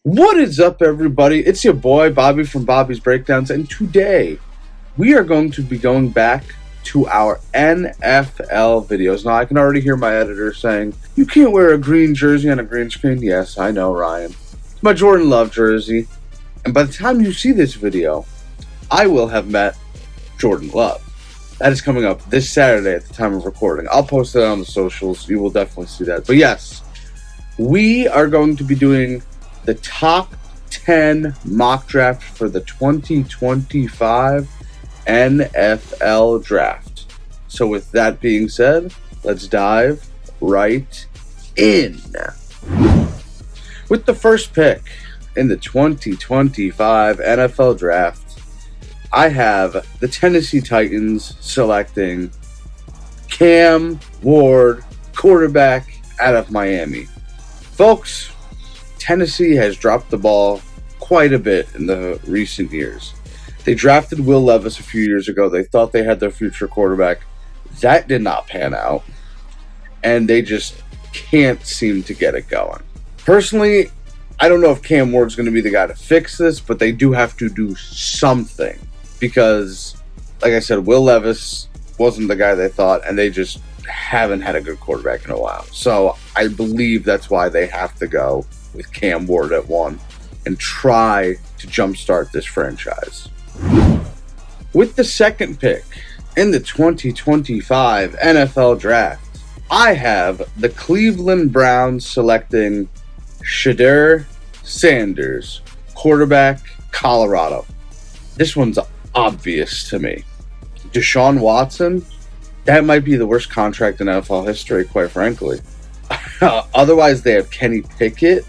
What is up, everybody? It's your boy, Bobby from Bobby's Breakdowns, and today we are going to be going back to our NFL videos. Now, I can already hear my editor saying, "You can't wear a green jersey on a green screen." Yes, I know, Ryan. It's my Jordan Love jersey, and by the time you see this video, I will have met Jordan Love. That is coming up this Saturday at the time of recording. I'll post it on the socials. You will definitely see that. But yes, we are going to be doing the top 10 mock draft for the 2025 NFL draft. So with that being said, let's dive right in. With the first pick in the 2025 NFL draft, I have the Tennessee Titans selecting Cam Ward, quarterback out of Miami. Folks, Tennessee has dropped the ball quite a bit in the recent years. They drafted Will Levis a few years ago. They thought they had their future quarterback. That did not pan out, and they just can't seem to get it going. Personally, I don't know if Cam Ward's going to be the guy to fix this, but they do have to do something because, like I said, Will Levis wasn't the guy they thought, and they just haven't had a good quarterback in a while. So I believe that's why they have to go with Cam Ward at 1 and try to jumpstart this franchise. With the second pick in the 2025 NFL Draft, I have the Cleveland Browns selecting Shedeur Sanders, quarterback, Colorado. This one's obvious to me. Deshaun Watson, that might be the worst contract in NFL history, quite frankly. Otherwise, they have Kenny Pickett.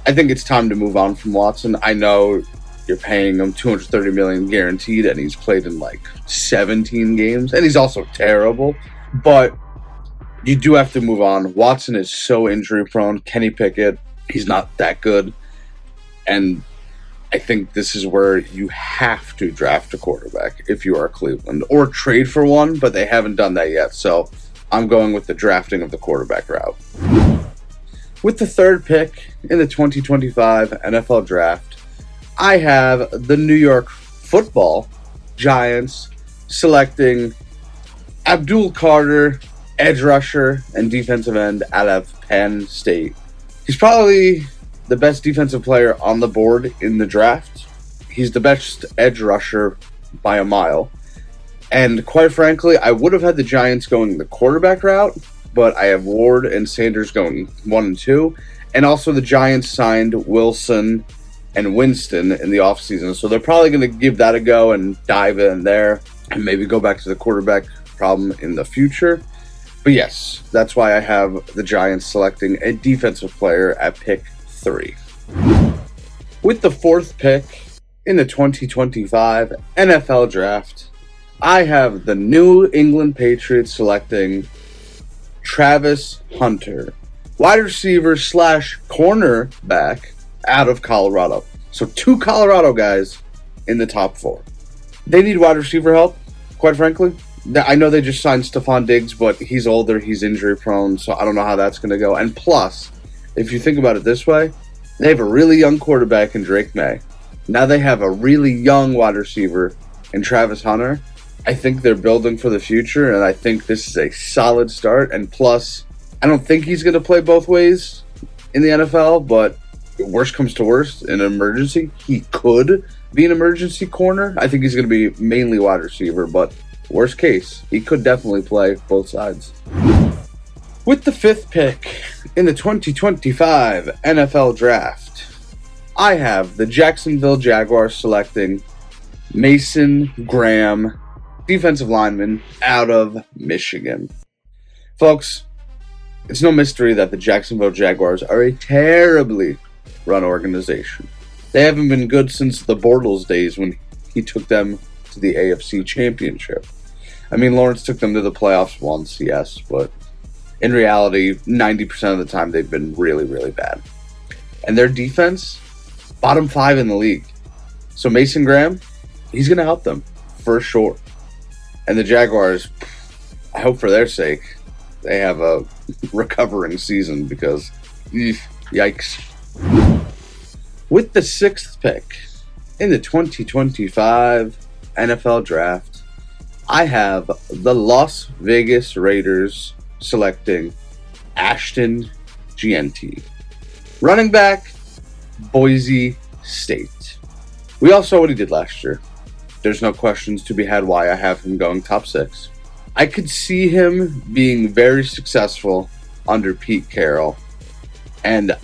I think it's time to move on from Watson. I know you're paying him $230 million guaranteed, and he's played in like 17 games, and he's also terrible. But you do have to move on. Watson is so injury prone. Kenny Pickett, he's not that good, and I think this is where you have to draft a quarterback if you are Cleveland, or trade for one, but they haven't done that yet. So I'm going with the drafting of the quarterback route. With the third pick in the 2025 NFL Draft, I have the New York Football Giants selecting Abdul Carter, edge rusher and defensive end out of Penn State. He's probably the best defensive player on the board in the draft. He's the best edge rusher by a mile. And quite frankly, I would have had the Giants going the quarterback route, but I have Ward and Sanders going 1 and 2. And also the Giants signed Wilson and Winston in the offseason. So they're probably going to give that a go and dive in there and maybe go back to the quarterback problem in the future. But yes, that's why I have the Giants selecting a defensive player at pick 3. With the fourth pick in the 2025 NFL Draft, I have the New England Patriots selecting Travis Hunter, wide receiver / cornerback out of Colorado. So 2 Colorado guys in the top 4. They need wide receiver help, quite frankly. I know they just signed Stephon Diggs, but he's older, he's injury prone, so I don't know how that's going to go. And plus, if you think about it this way, they have a really young quarterback in Drake May. Now they have a really young wide receiver in Travis Hunter. I think they're building for the future, and I think this is a solid start. And plus, I don't think he's going to play both ways in the NFL, but worst comes to worst, in an emergency, he could be an emergency corner. I think he's going to be mainly wide receiver, but worst case, he could definitely play both sides. With the fifth pick in the 2025 NFL Draft, I have the Jacksonville Jaguars selecting Mason Graham, defensive lineman out of Michigan. Folks, it's no mystery that the Jacksonville Jaguars are a terribly run organization. They haven't been good since the Bortles days when he took them to the AFC Championship. I mean, Lawrence took them to the playoffs once, yes, but in reality, 90% of the time they've been really, really bad. And their defense, bottom 5 in the league. So Mason Graham, he's going to help them, for sure. And the Jaguars, I hope for their sake, they have a recovering season because, yikes. With the 6th pick in the 2025 NFL Draft, I have the Las Vegas Raiders selecting Ashton Gianti, running back, Boise State. We all saw what he did last year. There's no questions to be had why I have him going top 6. I could see him being very successful under Pete Carroll, and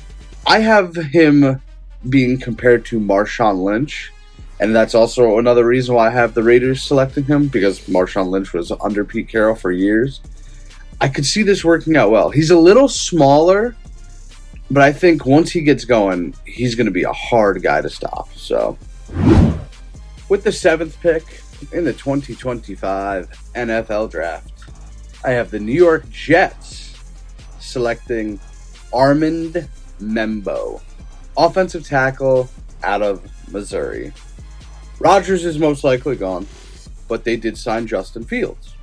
I have him being compared to Marshawn Lynch, and that's also another reason why I have the Raiders selecting him, because Marshawn Lynch was under Pete Carroll for years. I could see this working out well. He's a little smaller, but I think once he gets going, he's going to be a hard guy to stop. So, with the 7th pick in the 2025 NFL Draft, I have the New York Jets selecting Armand Membo, offensive tackle out of Missouri. Rodgers is most likely gone, but they did sign Justin Fields.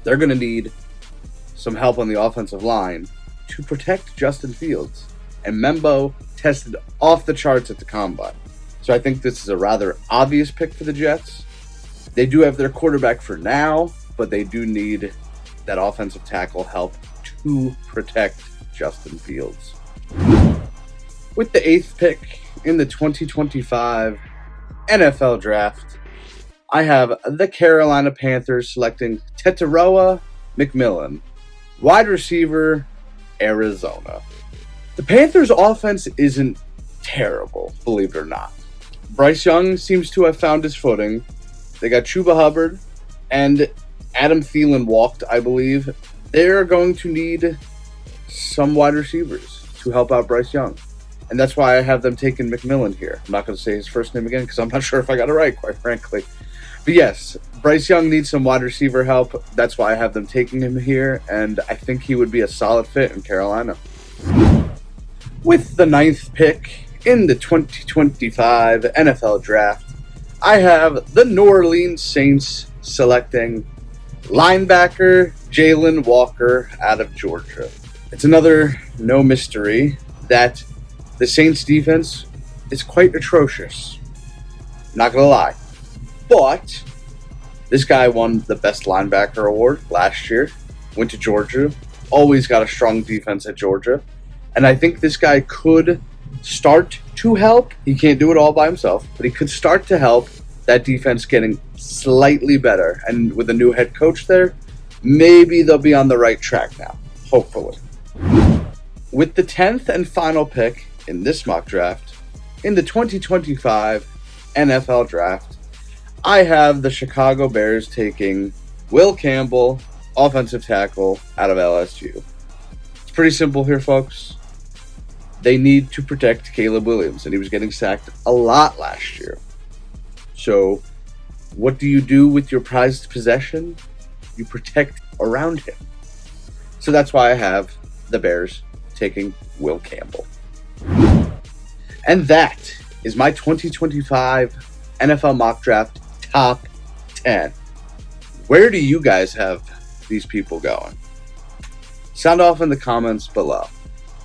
They're going to need some help on the offensive line to protect Justin Fields, and Membo tested off the charts at the Combine. So I think this is a rather obvious pick for the Jets. They do have their quarterback for now, but they do need that offensive tackle help to protect Justin Fields. With the 8th pick in the 2025 NFL Draft, I have the Carolina Panthers selecting Tetairoa McMillan, wide receiver, Arizona. The Panthers' offense isn't terrible, believe it or not. Bryce Young seems to have found his footing. They got Chuba Hubbard, and Adam Thielen walked, I believe. They're going to need some wide receivers to help out Bryce Young. And that's why I have them taking McMillan here. I'm not going to say his first name again because I'm not sure if I got it right, quite frankly. But yes, Bryce Young needs some wide receiver help. That's why I have them taking him here, and I think he would be a solid fit in Carolina. With the 9th pick in the 2025 NFL Draft, I have the New Orleans Saints selecting linebacker Jalen Walker out of Georgia. It's another no mystery that the Saints defense is quite atrocious. Not gonna lie. But this guy won the best linebacker award last year, went to Georgia, always got a strong defense at Georgia, and I think this guy could start to help. He can't do it all by himself, but he could start to help that defense getting slightly better. And with a new head coach there, maybe they'll be on the right track now, hopefully. With the 10th and final pick in this mock draft, in the 2025 NFL Draft, I have the Chicago Bears taking Will Campbell, offensive tackle out of LSU. It's pretty simple here, folks. They need to protect Caleb Williams, and he was getting sacked a lot last year. So, what do you do with your prized possession? You protect around him. So that's why I have the Bears taking Will Campbell. And that is my 2025 NFL mock draft top 10. Where do you guys have these people going? Sound off in the comments below.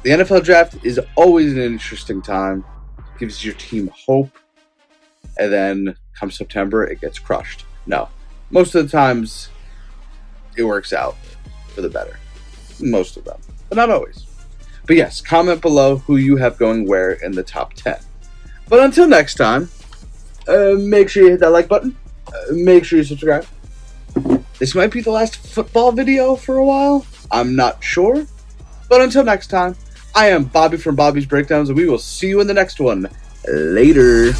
The NFL draft is always an interesting time. It gives your team hope. And then come September, it gets crushed. No. Most of the times, it works out for the better. Most of them. But not always. But yes, comment below who you have going where in the top 10. But until next time, make sure you hit that like button. Make sure you subscribe. This might be the last football video for a while. I'm not sure. But until next time, I am Bobby from Bobby's Breakdowns, and we will see you in the next one. Later.